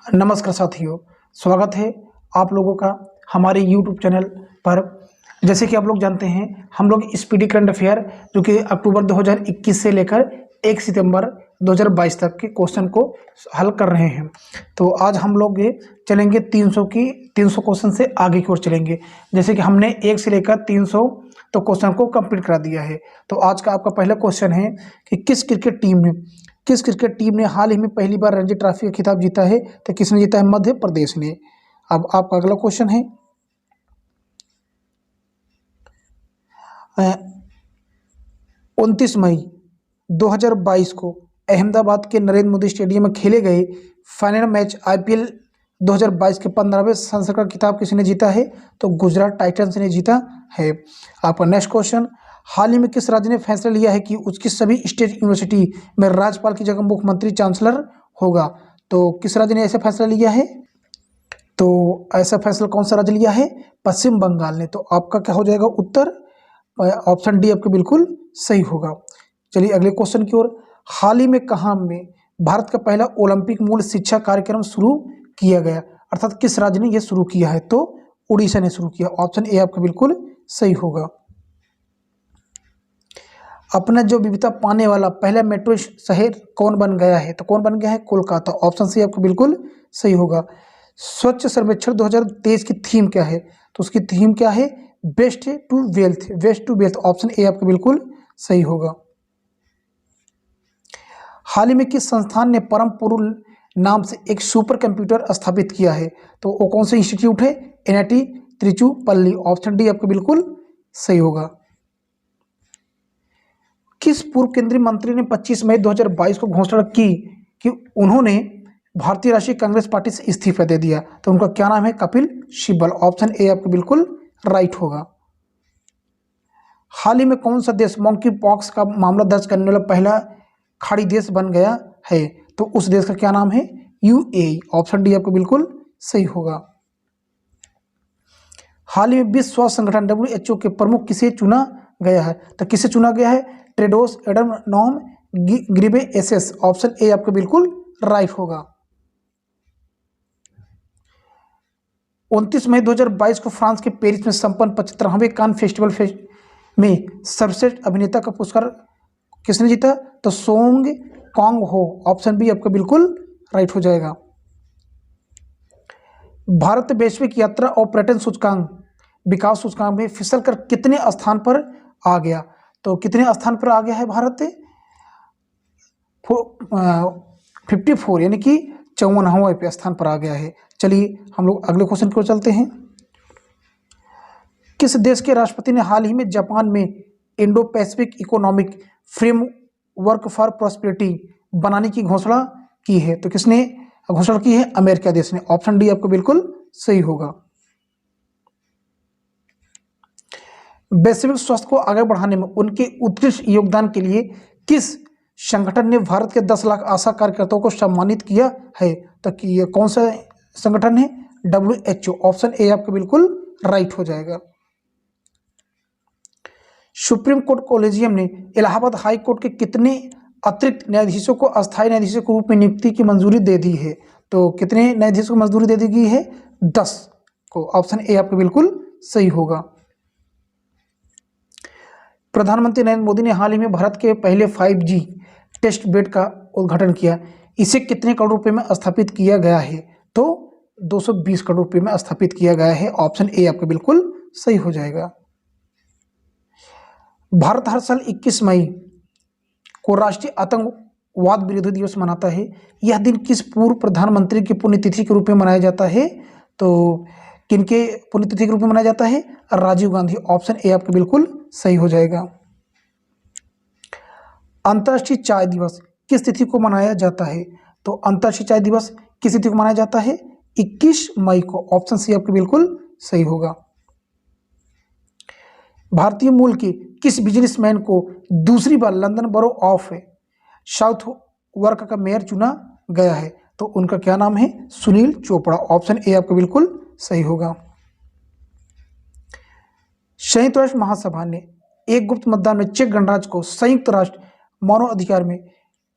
नमस्कार साथियों, स्वागत है आप लोगों का हमारे YouTube चैनल पर। जैसे कि आप लोग जानते हैं, हम लोग स्पीडी करंट अफेयर जो कि अक्टूबर 2021 से लेकर 1 सितंबर 2022 तक के क्वेश्चन को हल कर रहे हैं। तो आज हम लोग ये चलेंगे 300 क्वेश्चन से आगे की ओर चलेंगे। जैसे कि हमने 1 से लेकर 300 तो क्वेश्चन को कंप्लीट करा दिया है। तो आज का आपका पहला क्वेश्चन है कि किस क्रिकेट टीम ने हाल ही में पहली बार रणजी ट्रॉफी का खिताब जीता है? तो किसने जीता है? मध्य प्रदेश ने। अब आपका अगला क्वेश्चन है 29 मई 2022 को अहमदाबाद के नरेंद्र मोदी स्टेडियम में खेले गए फाइनल मैच IPL 2022 के 15वें संस्करण का खिताब किसने जीता है? तो गुजरात टाइटंस ने जीता है। आपका नेक्स्ट क्वेश्चन, हाल ही में किस राज्य ने फैसला लिया है कि उसकी सभी स्टेट यूनिवर्सिटी में राज्यपाल की जगह मुख्यमंत्री चांसलर होगा? तो किस राज्य ने ऐसा फैसला लिया है? तो ऐसा फैसला कौन सा राज्य लिया है? पश्चिम बंगाल ने। तो आपका क्या हो जाएगा उत्तर? ऑप्शन डी आपका बिल्कुल सही होगा। चलिए अगले क्वेश्चन की ओर। हाल ही में कहाँ में भारत का पहला ओलंपिक मूल शिक्षा कार्यक्रम शुरू किया गया? अर्थात किस राज्य ने यह शुरू किया है? तो उड़ीसा ने शुरू किया। ऑप्शन ए आपका बिल्कुल सही होगा। अपना जो विविधता पाने वाला पहला मेट्रो शहर कौन बन गया है? तो कौन बन गया है? कोलकाता। ऑप्शन सी आपको बिल्कुल सही होगा। स्वच्छ सर्वेक्षण 2023 की थीम क्या है? तो उसकी थीम क्या है? Waste to wealth. Option A आपका बिल्कुल सही होगा। हाल ही में किस संस्थान ने परम पुरुल नाम से एक सुपर कंप्यूटर स्थापित किया है? तो वो कौन सा इंस्टीट्यूट है? NIT त्रिचुपल्ली। ऑप्शन डी आपका बिल्कुल सही होगा। किस पूर्व केंद्रीय मंत्री ने 25 मई 2022 को घोषणा की कि उन्होंने भारतीय राष्ट्रीय कांग्रेस पार्टी से इस्तीफा दे दिया? तो उनका क्या नाम है? कपिल सिब्बल। ऑप्शन ए आपका बिल्कुल राइट होगा। हाल ही में कौन सा देश मंकी पॉक्स का मामला दर्ज करने वाला पहला खाड़ी देश बन गया है? तो उस देश का क्या नाम है? UAE। ऑप्शन डी आपको बिल्कुल सही होगा। हाल ही में विश्व स्वास्थ्य संगठन WHO के प्रमुख किसे चुना गया है? तो किसे चुना गया है? Tedros Adhanom Ghebreyesus. Option A आपका बिल्कुल राइट होगा। 29 मई 2022 को फ्रांस के पेरिस में संपन्न 75वें कान फेस्टिवल में सर्वश्रेष्ठ अभिनेता का पुरस्कार किसने जीता? तो सोंग कॉन्ग हो। ऑप्शन बी आपका बिल्कुल राइट हो जाएगा। भारत वैश्विक यात्रा और पर्यटन सूचकांक विकास सूचकांक में फिसल कर कितने स्थान पर आ गया? तो कितने स्थान पर आ गया है भारत? 54 यानी कि 54वें स्थान पर आ गया है। चलिए हम लोग अगले क्वेश्चन की ओर चलते हैं। किस देश के राष्ट्रपति ने हाल ही में जापान में Indo Pacific economic framework for prosperity बनाने की घोषणा की है? तो किसने घोषणा की है? अमेरिका देश ने। ऑप्शन डी आपको बिल्कुल सही होगा। वैश्विक स्वास्थ्य को आगे बढ़ाने में उनके उत्कृष्ट योगदान के लिए किस संगठन ने भारत के 10 लाख आशा कार्यकर्ताओं को सम्मानित किया है? तो ये कौन सा संगठन है? WHO। ऑप्शन ए आपका बिल्कुल राइट हो जाएगा। सुप्रीम कोर्ट कोलेजियम ने इलाहाबाद हाई कोर्ट के कितने अतिरिक्त न्यायाधीशों को अस्थायी न्यायाधीशों के रूप में नियुक्ति की मंजूरी दे दी है? तो कितने न्यायाधीशों को मंजूरी दे दी गई है? 10 को। ऑप्शन ए आपका बिल्कुल सही होगा। प्रधानमंत्री नरेंद्र मोदी ने हाल ही में भारत के पहले 5G टेस्ट बेड का उद्घाटन किया। इसे कितने करोड़ रुपए में स्थापित किया गया है? तो 220 करोड़ रुपए में स्थापित किया गया है। ऑप्शन ए आपका बिल्कुल सही हो जाएगा। भारत हर साल 21 मई को राष्ट्रीय आतंकवाद विरोधी दिवस मनाता है। यह दिन किस पूर्व प्रधानमंत्री की पुण्यतिथि के रूप में मनाया जाता है? तो किनके पुण्यतिथि के रूप में मनाया जाता है? राजीव गांधी। ऑप्शन ए आपका बिल्कुल सही हो जाएगा। अंतर्राष्ट्रीय चाय दिवस किस तिथि को मनाया जाता है? तो अंतर्राष्ट्रीय चाय दिवस किस तिथि को मनाया जाता है? 21 मई को। ऑप्शन सी आपका बिल्कुल सही होगा। भारतीय मूल के किस बिजनेसमैन को दूसरी बार लंदन बरो ऑफ साउथवर्क का मेयर चुना गया है? तो उनका क्या नाम है? सुनील चोपड़ा। ऑप्शन ए आपका बिल्कुल सही होगा। संयुक्त राष्ट्र महासभा ने एक गुप्त मतदान में चेक गणराज्य को संयुक्त राष्ट्र मानव अधिकार में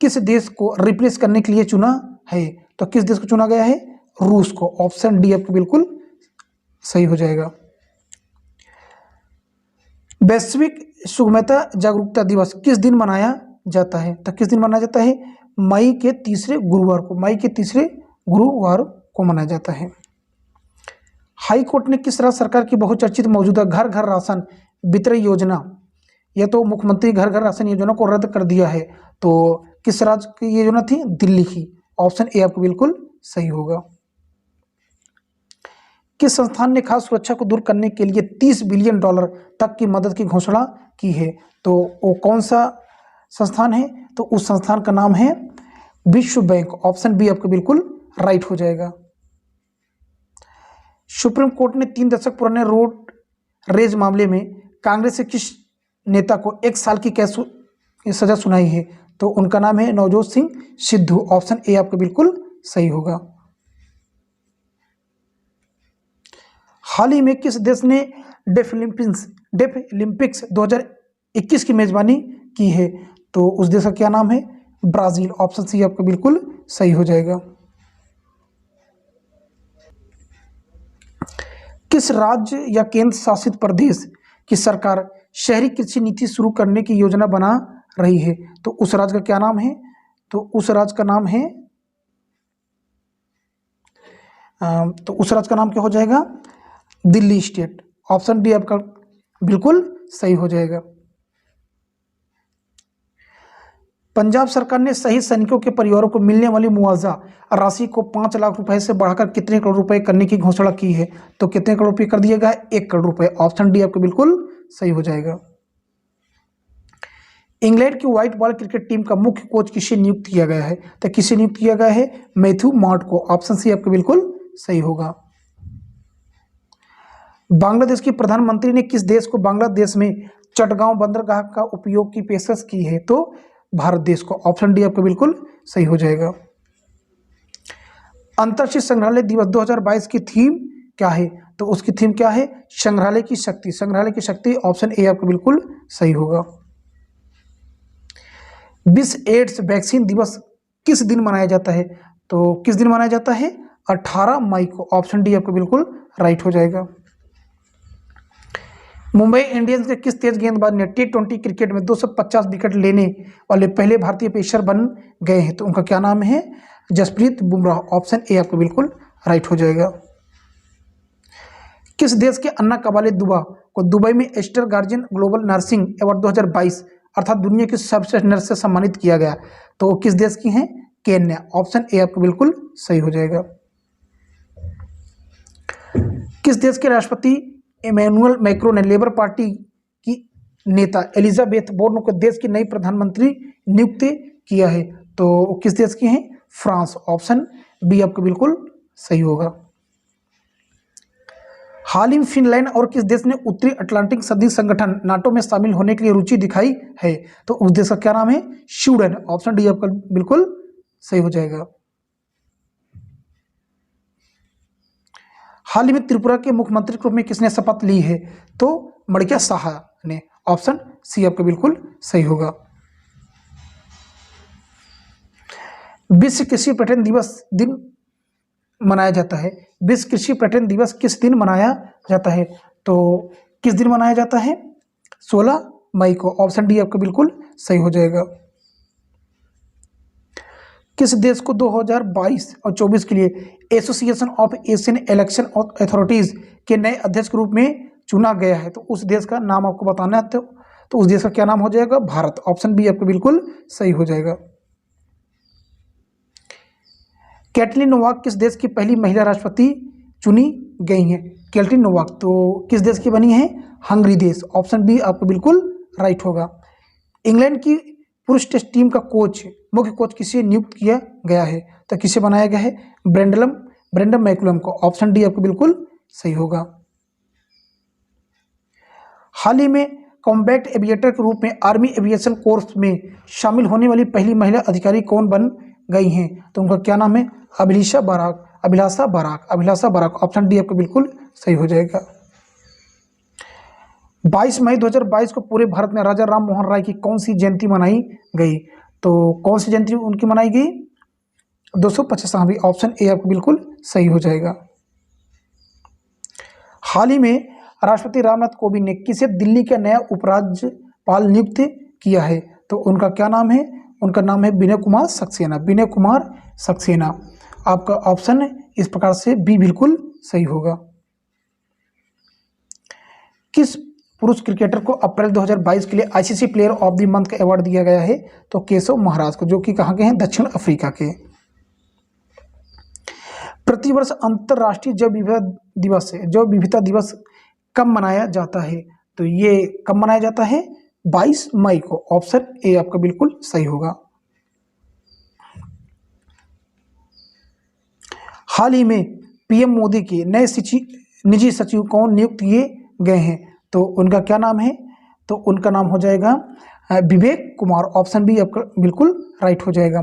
किस देश को रिप्लेस करने के लिए चुना है? तो किस देश को चुना गया है? रूस को। ऑप्शन डी आपका बिल्कुल सही हो जाएगा। वैश्विक सुगमता जागरूकता दिवस किस दिन मनाया जाता है? तो किस दिन मनाया जाता है? मई के तीसरे गुरुवार को। मई के तीसरे गुरुवार को मनाया जाता है। हाई कोर्ट ने किस राज्य सरकार की बहुचर्चित मौजूदा घर घर राशन वितरण योजना, यह तो मुख्यमंत्री घर घर राशन योजना को रद्द कर दिया है। तो किस राज्य की ये योजना थी? दिल्ली की। ऑप्शन ए आपको बिल्कुल सही होगा। किस संस्थान ने खाद्य सुरक्षा को दूर करने के लिए $30 बिलियन तक की मदद की घोषणा की है? तो वो कौन सा संस्थान है? तो उस संस्थान का नाम है विश्व बैंक। ऑप्शन बी आपका बिल्कुल राइट हो जाएगा। सुप्रीम कोर्ट ने 3 दशक पुराने रोड रेज मामले में कांग्रेस के किस नेता को 1 साल की कैद सजा सुनाई है? तो उनका नाम है नवजोत सिंह सिद्धू। ऑप्शन ए आपका बिल्कुल सही होगा। हाल ही में किस देश ने डेफ ओलंपिक्स 2021 की मेजबानी की है? तो उस देश का क्या नाम है? ब्राजील। ऑप्शन सी आपका बिल्कुल सही हो जाएगा। किस राज्य या केंद्र शासित प्रदेश की सरकार शहरी कृषि नीति शुरू करने की योजना बना रही है? तो उस राज्य का क्या नाम है? तो उस राज्य का नाम है क्या हो जाएगा? दिल्ली स्टेट। ऑप्शन डी आपका बिल्कुल सही हो जाएगा। पंजाब सरकार ने शहीद सैनिकों के परिवारों को मिलने वाली मुआवजा राशि को 5 लाख रुपए से बढ़ाकर कितने करोड़ रुपए करने की घोषणा की है? तो कितने करोड़ रुपए कर दिया गया? 1 करोड़ रुपए। ऑप्शन डी आपका बिल्कुल सही हो जाएगा। इंग्लैंड की व्हाइट बॉल क्रिकेट टीम का मुख्य कोच किसे नियुक्त किया गया है? तो किसे नियुक्त किया गया है? मैथ्यू मॉड को। ऑप्शन सी आपका बिल्कुल सही होगा। बांग्लादेश की प्रधानमंत्री ने किस देश को बांग्लादेश में चटगांव बंदरगाह का उपयोग की पेशकश की है? तो भारत देश को। ऑप्शन डी आपका बिल्कुल सही हो जाएगा। अंतर्राष्ट्रीय संग्रहालय दिवस 2022 की थीम क्या है? तो उसकी थीम क्या है? संग्रहालय की शक्ति। संग्रहालय की शक्ति। ऑप्शन ए आपका बिल्कुल सही होगा। विश्व एड्स वैक्सीन दिवस किस दिन मनाया जाता है? तो किस दिन मनाया जाता है? 18 मई को। ऑप्शन डी आपका बिल्कुल राइट हो जाएगा। मुंबई इंडियंस के किस तेज गेंदबाज ने T20 क्रिकेट में 250 विकेट लेने वाले पहले भारतीय पेसर बन गए हैं? तो उनका क्या नाम है? जसप्रीत बुमराह। ऑप्शन ए आपका बिल्कुल राइट हो जाएगा। किस देश के अन्ना कबाले दुबा को दुबई में Aster Guardian Global Nursing Award 2022 अर्थात दुनिया की सर्वश्रेष्ठ नर्स से सम्मानित किया गया? तो किस देश की हैं? केन्या। ऑप्शन ए आपका बिल्कुल सही हो जाएगा। किस देश के राष्ट्रपति इमैनुअल मैक्रोन ने लेबर पार्टी की नेता एलिजाबेथ बोर्न को देश की नई प्रधानमंत्री नियुक्त किया है? तो किस देश की हैं? फ्रांस। ऑप्शन बी आपका बिल्कुल सही होगा। हाल ही में फिनलैंड और किस देश ने उत्तरी अटलांटिक संधि संगठन नाटो में शामिल होने के लिए रुचि दिखाई है? तो उस देश का क्या नाम है? स्वीडन। ऑप्शन डी आपका बिल्कुल सही हो जाएगा। हाल ही में त्रिपुरा के मुख्यमंत्री के रूप में किसने शपथ ली है? तो मणिका साहा ने। ऑप्शन सी आपका बिल्कुल सही होगा। विश्व कृषि पर्यटन दिवस दिन मनाया जाता है? विश्व कृषि पर्यटन दिवस किस दिन मनाया जाता है? तो किस दिन मनाया जाता है? 16 मई को। ऑप्शन डी आपका बिल्कुल सही हो जाएगा। किस देश को 2022 और 24 के लिए association of Asian election authorities के नए अध्यक्ष के रूप में चुना गया है? तो उस देश का नाम आपको बताना है। तो उस देश का क्या नाम हो जाएगा? भारत। ऑप्शन बी आपका बिल्कुल सही हो जाएगा। कैटलिन नोवाक किस देश की पहली महिला राष्ट्रपति चुनी गई हैं? कैटलिन नोवाक तो किस देश की बनी है? हंगरी देश। ऑप्शन बी आपका बिल्कुल राइट होगा। इंग्लैंड की पुरुष टेस्ट टीम का मुख्य कोच किसे नियुक्त किया गया है? तो किसे बनाया गया है? ब्रेंडन मैकुलम को। ऑप्शन डी आपको बिल्कुल सही होगा। हाल ही में कॉम्बैट एविएटर के रूप में आर्मी एविएशन कोर्स में शामिल होने वाली पहली महिला अधिकारी कौन बन गई हैं? तो उनका क्या नाम है? अभिलाषा बराक। ऑप्शन डी आपको बिल्कुल सही हो जाएगा। 22 मई 2022 को पूरे भारत में राजा राम मोहन राय की कौन सी जयंती मनाई गई? तो कौन सी जयंती उनकी मनाई गई? 250वीं। ऑप्शन ए आपको बिल्कुल सही हो जाएगा। हाल ही में राष्ट्रपति रामनाथ कोविंद ने किसे दिल्ली का नया उपराज्यपाल नियुक्त किया है? तो उनका क्या नाम है? उनका नाम है विनय कुमार सक्सेना। विनय कुमार सक्सेना। आपका ऑप्शन इस प्रकार से बी बिल्कुल सही होगा। किस पुरुष क्रिकेटर को अप्रैल 2022 के लिए ICC player of the month का अवार्ड दिया गया है? तो केशव महाराज को, जो कि कहाँ के हैं? दक्षिण अफ्रीका के। प्रतिवर्ष अंतर्राष्ट्रीय जैव विविधता दिवस कब मनाया जाता है? तो ये कब मनाया जाता है? 22 मई को। ऑप्शन ए आपका बिल्कुल सही होगा। हाल ही में पीएम मोदी के नए निजी सचिव कौन नियुक्त किए गए हैं? तो उनका क्या नाम है? तो उनका नाम हो जाएगा विवेक कुमार। ऑप्शन बी आपका बिल्कुल राइट हो जाएगा।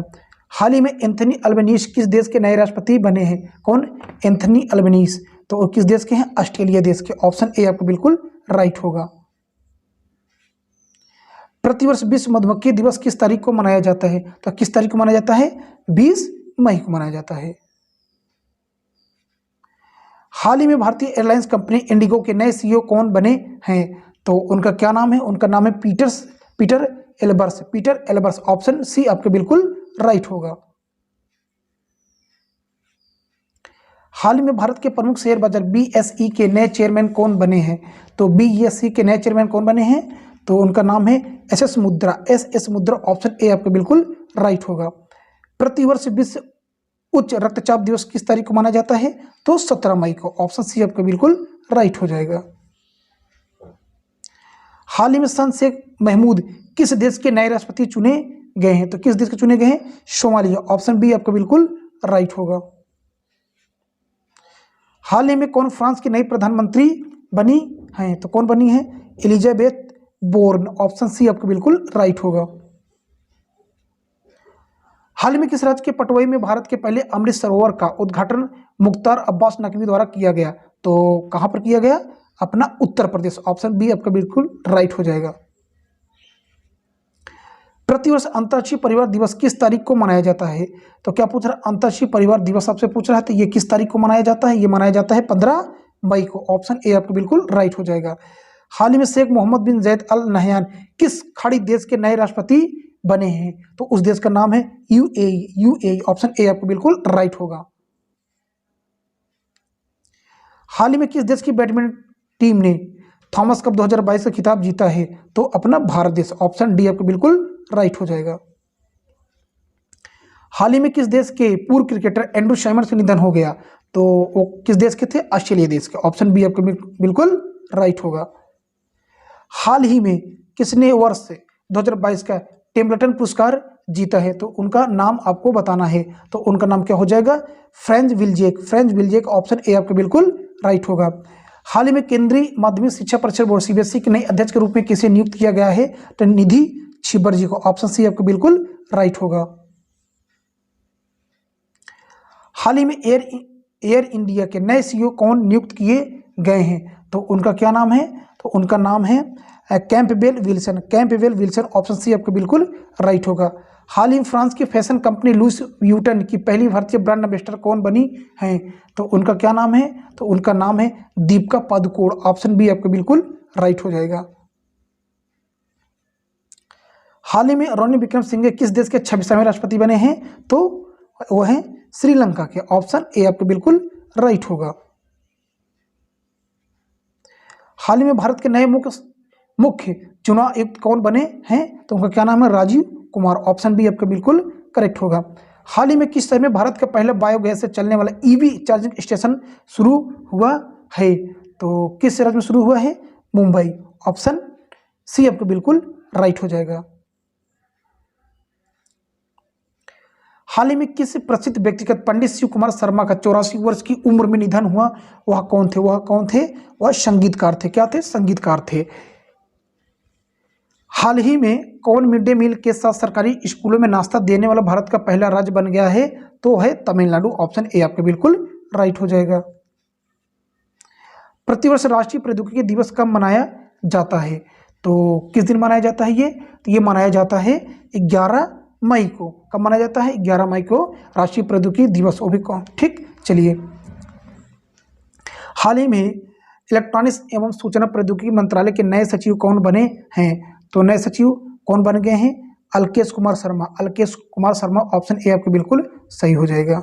हाल ही में एंथनी अल्बनीज किस देश के नए राष्ट्रपति बने हैं? कौन? Anthony Albanese. तो किस देश के हैं? ऑस्ट्रेलिया देश के। ऑप्शन ए आपका बिल्कुल राइट होगा। प्रतिवर्ष विश्व मधुमक्खी दिवस किस तारीख को मनाया जाता है? तो किस तारीख को मनाया जाता है? 20 मई को मनाया जाता है। हाल ही में भारतीय एयरलाइंस कंपनी इंडिगो के नए सीईओ कौन बने हैं? तो उनका क्या नाम है? उनका नाम है पीटर एल्बर्स। ऑप्शन सी आपके बिल्कुल राइट होगा। हाल ही में भारत के प्रमुख शेयर बाजार बीएसई के नए चेयरमैन कौन बने हैं? तो बीएसई के नए चेयरमैन कौन बने हैं? तो उनका नाम है एसएस मुद्रा। ऑप्शन ए आपका बिल्कुल राइट होगा। प्रतिवर्ष विश्व उच्च रक्तचाप दिवस किस तारीख को माना जाता है? तो 17 मई को। ऑप्शन सी आपका बिल्कुल राइट हो जाएगा। हाल ही में सन शेख महमूद किस देश के नए राष्ट्रपति चुने गए हैं? तो किस देश के चुने गए हैं? सोमालिया। ऑप्शन बी आपका बिल्कुल राइट होगा। हाल ही में कौन फ्रांस की नई प्रधानमंत्री बनी है? तो कौन बनी है? Elisabeth Borne. ऑप्शन सी आपका बिल्कुल राइट होगा। हाल ही में किस राज्य के पटवई में भारत के पहले अमृत सरोवर का उद्घाटन मुख्तार अब्बास नकवी द्वारा किया गया? तो कहां पर किया गया? अपना उत्तर प्रदेश। ऑप्शन बी आपका बिल्कुल राइट हो जाएगा। प्रतिवर्ष अंतर्राष्ट्रीय परिवार दिवस किस तारीख को मनाया जाता है? तो क्या पूछ रहा है? अंतर्राष्ट्रीय परिवार दिवस आपसे पूछ रहा है, तो ये किस तारीख को मनाया जाता है? ये मनाया जाता है 15 मई को। ऑप्शन ए आपका बिल्कुल राइट हो जाएगा। हाल ही में शेख मोहम्मद बिन जैद अल नहयान किस खाड़ी देश के नए राष्ट्रपति बने हैं? तो उस देश का नाम है यूएई। ऑप्शन ए आपको बिल्कुल राइट होगा। हाल ही में किस देश की बैडमिंटन टीम ने थॉमस कप 2022 का खिताब जीता है? तो अपना भारत देश। ऑप्शन डी आपको बिल्कुल राइट हो जाएगा। हाल ही में किस देश के पूर्व क्रिकेटर एंड्रू साइमंड्स का निधन हो गया? तो वो किस देश के थे? ऑस्ट्रेलिया देश के। ऑप्शन बी आपको बिल्कुल राइट होगा। हाल ही में किसने वर्ष 2022 का टेम्पल्टन पुरस्कार जीता है? तो उनका नाम आपको बताना है। तो उनका नाम क्या हो जाएगा? French Wilczek. ऑप्शन ए आपका बिल्कुल राइट होगा। हाल ही में केंद्रीय माध्यमिक शिक्षा परिषद बोर्ड सीबीएसई के नए अध्यक्ष के रूप में किसे नियुक्त किया गया है? तो निधि छिब्बर जी को। ऑप्शन सी आपका बिल्कुल राइट होगा। हाल ही में एयर इंडिया के नए सीईओ कौन नियुक्त किए गए हैं? तो उनका क्या नाम है? तो उनका नाम है कैंपबेल विल्सन। ऑप्शन सी आपका बिल्कुल राइट होगा। हाल ही में फ्रांस की फैशन कंपनी लुइस व्यूटन की पहली भारतीय ब्रांड एम्बेसडर कौन बनी हैं? तो उनका क्या नाम है? तो उनका नाम है दीपिका पादुकोण। ऑप्शन बी आपका बिल्कुल राइट हो जाएगा। हाल ही में रणनील विक्रमसिंघे किस देश के 26वें राष्ट्रपति बने हैं? तो वो हैं श्रीलंका के। ऑप्शन ए आपका बिल्कुल राइट होगा। हाल ही में भारत के नए मुख्य चुनाव आयुक्त कौन बने हैं? तो उनका क्या नाम है? राजीव कुमार। ऑप्शन बी आपका बिल्कुल करेक्ट होगा। हाल ही में किस शहर में भारत का पहला बायोगैस से चलने वाला ईवी चार्जिंग स्टेशन शुरू हुआ है? तो किस राज्य में शुरू हुआ है? मुंबई। ऑप्शन सी आपका बिल्कुल राइट हो जाएगा। हाल ही में किस प्रसिद्ध व्यक्तिगत पंडित शिव कुमार शर्मा का 84 वर्ष की उम्र में निधन हुआ? वह कौन थे? वह संगीतकार थे। क्या थे? संगीतकार थे। हाल ही में कौन मिड डे मील के साथ सरकारी स्कूलों में नाश्ता देने वाला भारत का पहला राज्य बन गया है? तो है तमिलनाडु। ऑप्शन ए आपका बिल्कुल राइट हो जाएगा। प्रतिवर्ष राष्ट्रीय प्रौद्योगिकी दिवस कब मनाया जाता है? तो किस दिन मनाया जाता है ये? तो ये मनाया जाता है 11 मई को। कब मनाया जाता है? 11 मई को राष्ट्रीय प्रौद्योगिकी दिवस, वो भी कौन, ठीक। चलिए, हाल ही में इलेक्ट्रॉनिक्स एवं सूचना प्रौद्योगिकी मंत्रालय के नए सचिव कौन बने हैं? तो नए सचिव कौन बन गए हैं? अलकेश कुमार शर्मा। अलकेश कुमार शर्मा, ऑप्शन ए आपके बिल्कुल सही हो जाएगा।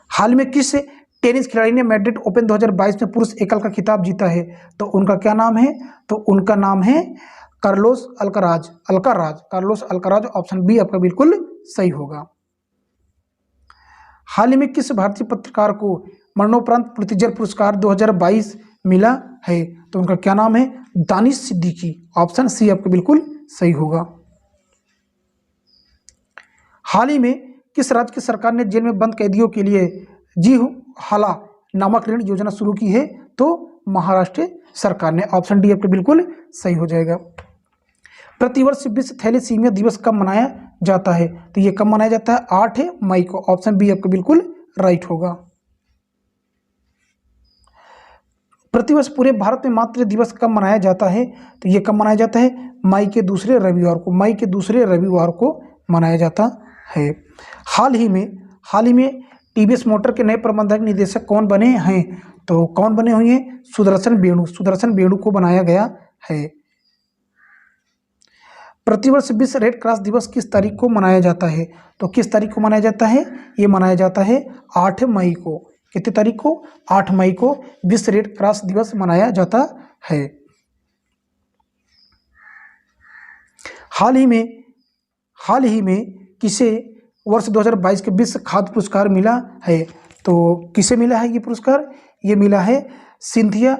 हाल में किस टेनिस खिलाड़ी ने मैड्रिड ओपन 2022 में पुरुष एकल का खिताब जीता है? तो उनका क्या नाम है? तो उनका नाम है Carlos Alcaraz. Carlos Alcaraz, option B आपका बिल्कुल सही होगा। हाल ही में किस भारतीय पत्रकार को मरणोपरांत पुलित्जर पुरस्कार 2022 मिला है? तो उनका क्या नाम है? दानिश सिद्दीकी, ऑप्शन सी आपका बिल्कुल सही होगा। हाल ही में किस राज्य की सरकार ने जेल में बंद कैदियों के लिए जी हाला नामक ऋण योजना शुरू की है? तो महाराष्ट्र सरकार ने, ऑप्शन डी आपके बिल्कुल सही हो जाएगा। प्रतिवर्ष विश्व थैलेसीमिया दिवस कब मनाया जाता है? तो ये कब मनाया जाता है? 8 मई को, ऑप्शन बी आपका बिल्कुल राइट होगा। प्रतिवर्ष पूरे भारत में मातृ दिवस कब मनाया जाता है? तो ये कब मनाया जाता है? मई के दूसरे रविवार को मनाया जाता है। हाल ही में टीवीएस मोटर के नए प्रबंधक निदेशक कौन बने हैं? तो कौन बने हुए हैं? सुदर्शन वेणु को बनाया गया है। प्रतिवर्ष विश्व रेड क्रॉस दिवस किस तारीख को मनाया जाता है? तो किस तारीख को मनाया जाता है? ये मनाया जाता है 8 मई को। कितनी तारीख को? 8 मई को विश्व रेड क्रॉस दिवस मनाया जाता है। हाल ही में किसे वर्ष 2022 के विश्व खाद्य पुरस्कार मिला है? तो किसे मिला है ये पुरस्कार? ये मिला है सिंथिया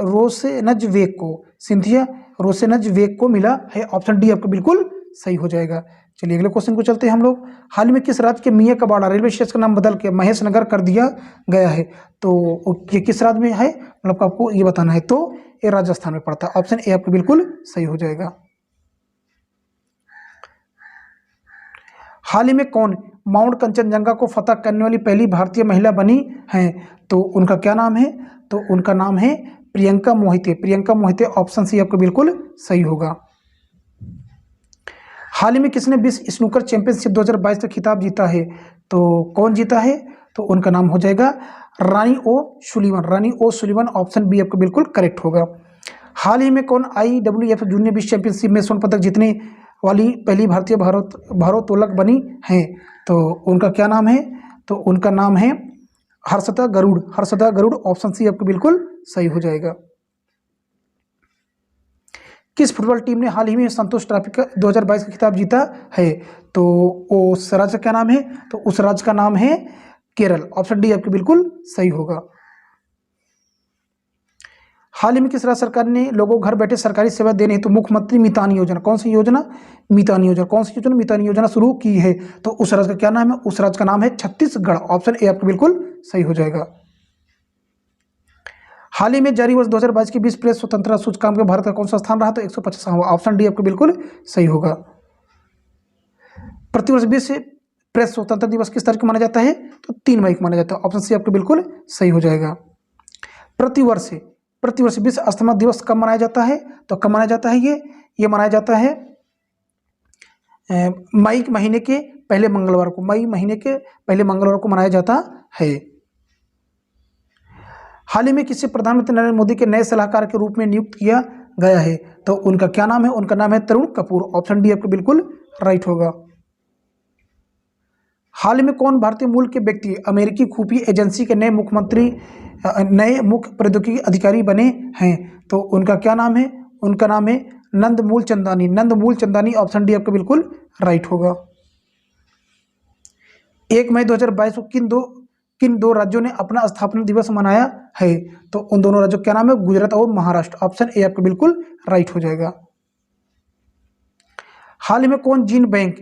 रोसेनजवेग को। सिंथिया रोसेनजवेग को मिला है, ऑप्शन डी आपका बिल्कुल सही हो जाएगा। चलिए अगले क्वेश्चन को चलते हैं हम लोग। हाल ही में किस राज्य के मियाँ कबाड़ा रेलवे स्टेशन का नाम बदल के महेश नगर कर दिया गया है? तो ये किस राज्य में है, मतलब आपको ये बताना है। तो ये राजस्थान में पड़ता है, ऑप्शन ए आपका बिल्कुल सही हो जाएगा। हाल ही में कौन माउंट कंचनजंगा को फतह करने वाली पहली भारतीय महिला बनी हैं? तो उनका क्या नाम है? तो उनका नाम है प्रियंका मोहिते, ऑप्शन सी आपका बिल्कुल सही होगा। हाल ही में किसने विश्व स्नूकर चैंपियनशिप 2022 का खिताब जीता है? तो कौन जीता है? तो उनका नाम हो जाएगा रानी ओ सुलिवन, ऑप्शन बी आपका बिल्कुल करेक्ट होगा। हाल ही में कौन IWF जूनियर विश्व चैंपियनशिप में स्वर्ण पदक जीतने वाली पहली भारतीय भारोत्तोलक बनी हैं? तो उनका क्या नाम है? तो उनका नाम है हर्षदा गरुड़, ऑप्शन सी आपको बिल्कुल सही हो जाएगा। किस फुटबॉल टीम ने हाल ही में संतोष ट्रॉफी का 2022 का खिताब जीता है? तो उस राज्य का क्या नाम है? तो उस राज्य का नाम है केरल, ऑप्शन डी आपके बिल्कुल सही होगा। हाल ही में किस राज्य सरकार ने लोगों को घर बैठे सरकारी सेवा देने हेतु मुख्यमंत्री मितान योजना, कौन सी योजना? मितान योजना शुरू की है? तो उस राज्य का क्या नाम है? उस राज्य का नाम है छत्तीसगढ़, ऑप्शन ए आपका बिल्कुल सही हो जाएगा। हाल ही में जारी वर्ष 2022 की विश्व प्रेस स्वतंत्रता सूचकांक में भारत का कौन सा स्थान रहा? तो 150वां, ऑप्शन डी आपका बिल्कुल सही होगा। प्रतिवर्ष विश्व प्रेस स्वतंत्रता दिवस किस तारीख को माना जाता है? तो 3 मई को माना जाता है, ऑप्शन सी आपका बिल्कुल सही हो जाएगा। प्रतिवर्ष विश्व अस्थमा दिवस कब मनाया जाता है? तो कब मनाया जाता है? ये मनाया जाता है मई महीने के पहले मंगलवार को मनाया जाता है। हाल ही में किसे प्रधानमंत्री नरेंद्र मोदी के नए सलाहकार के रूप में नियुक्त किया गया है? तो उनका क्या नाम है? उनका नाम है तरुण कपूर, ऑप्शन डी आपका बिल्कुल राइट होगा। हाल ही में कौन भारतीय मूल के व्यक्ति अमेरिकी खुफिया एजेंसी के नए मुख्य प्रौद्योगिकी अधिकारी बने हैं? तो उनका क्या नाम है? उनका नाम है नंदमूल चंदानी, ऑप्शन डी आपका बिल्कुल राइट होगा। 1 मई 2022 को किन दो राज्यों ने अपना स्थापना दिवस मनाया है? तो उन दोनों राज्यों का क्या नाम है? गुजरात और महाराष्ट्र, ऑप्शन ए आपका बिल्कुल राइट हो जाएगा। हाल ही में कौन जीन बैंक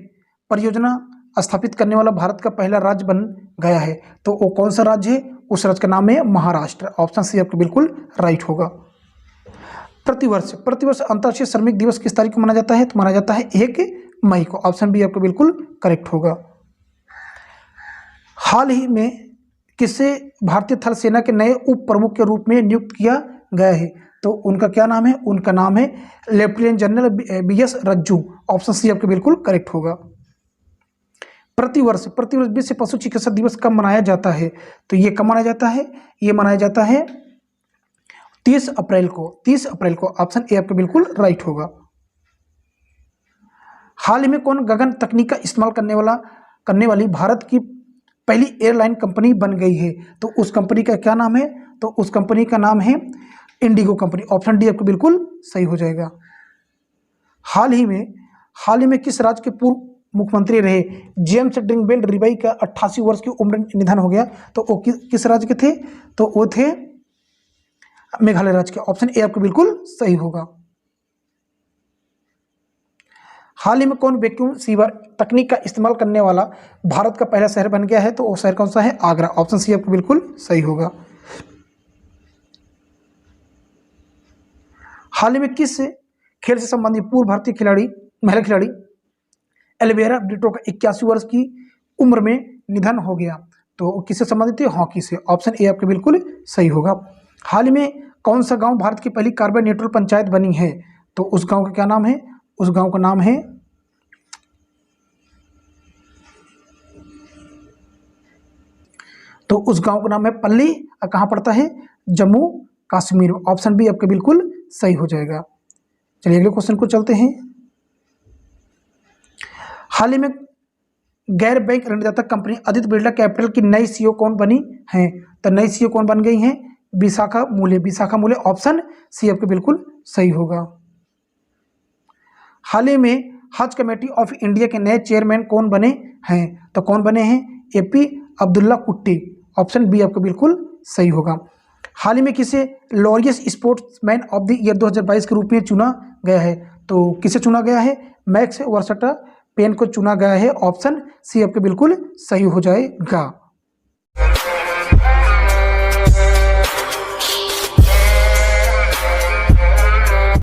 परियोजना स्थापित करने वाला भारत का पहला राज्य बन गया है? तो वो कौन सा राज्य है? उस राज्य का नाम है महाराष्ट्र, ऑप्शन सी आपका बिल्कुल राइट होगा। प्रतिवर्ष अंतर्राष्ट्रीय श्रमिक दिवस किस तारीख को मनाया जाता है? तो माना जाता है 1 मई को, ऑप्शन बी आपका बिल्कुल करेक्ट होगा। हाल ही में किसे भारतीय थल सेना के नए उप प्रमुख के रूप में नियुक्त किया गया है? तो उनका क्या नाम है? उनका नाम है लेफ्टिनेंट जनरल BS रज्जू। ऑप्शन सी आपके बिल्कुल करेक्ट होगा। प्रतिवर्ष 20 पशु चिकित्सा दिवस कब मनाया जाता है? तो ये कब मनाया जाता है? ये मनाया जाता है 30 अप्रैल को। 30 अप्रैल को ऑप्शन ए आपका बिल्कुल राइट होगा। हाल ही में कौन गगन तकनीक का इस्तेमाल करने वाली भारत की पहली एयरलाइन कंपनी बन गई है? तो उस कंपनी का क्या नाम है? तो उस कंपनी का नाम है इंडिगो कंपनी। ऑप्शन डी आपको बिल्कुल सही हो जाएगा। हाल ही में किस राज्य के पूर्व मुख्यमंत्री रहे जेम्स ड्रिंगबेल रिबाई का 88 वर्ष की उम्र निधन हो गया? तो वो किस राज्य के थे? तो वो थे मेघालय राज्य के। ऑप्शन ए आपको बिल्कुल सही होगा। हाल ही में कौन वैक्यूम सीवर तकनीक का इस्तेमाल करने वाला भारत का पहला शहर बन गया है? तो वो शहर कौन सा है? आगरा। ऑप्शन सी आपको बिल्कुल सही होगा। हाल ही में किस खेल से संबंधित पूर्व भारतीय महिला खिलाड़ी एल्वेरा ब्रिटो का 81 वर्ष की उम्र में निधन हो गया? तो किससे संबंधित है? हॉकी से। ऑप्शन ए आपके बिल्कुल सही होगा। हाल ही में कौन सा गांव भारत की पहली कार्बन न्यूट्रल पंचायत बनी है? तो उस गांव का क्या नाम है? उस गांव का नाम है पल्ली। कहाँ पड़ता है? जम्मू कश्मीर। ऑप्शन बी आपके बिल्कुल सही हो जाएगा। चलिए अगले क्वेश्चन को चलते हैं। हाल ही में गैर बैंक ऋणदाता कंपनी आदित्य बिरला कैपिटल की नई CEO कौन बनी है? तो नई CEO कौन बन गई है? विशाखा मूल्य। ऑप्शन सी आपके बिल्कुल सही होगा। हाल ही में हज कमेटी ऑफ इंडिया के नए चेयरमैन कौन बने हैं? तो कौन बने हैं? AP अब्दुल्ला कुट्टी। ऑप्शन बी आपको बिल्कुल सही होगा। हाल ही में किसे Laureus sportsman of the year 2022 के रूप में चुना गया है? तो किसे चुना गया है? मैक्स वर्स्टापेन को चुना गया है। ऑप्शन सी आपके बिल्कुल सही हो जाएगा।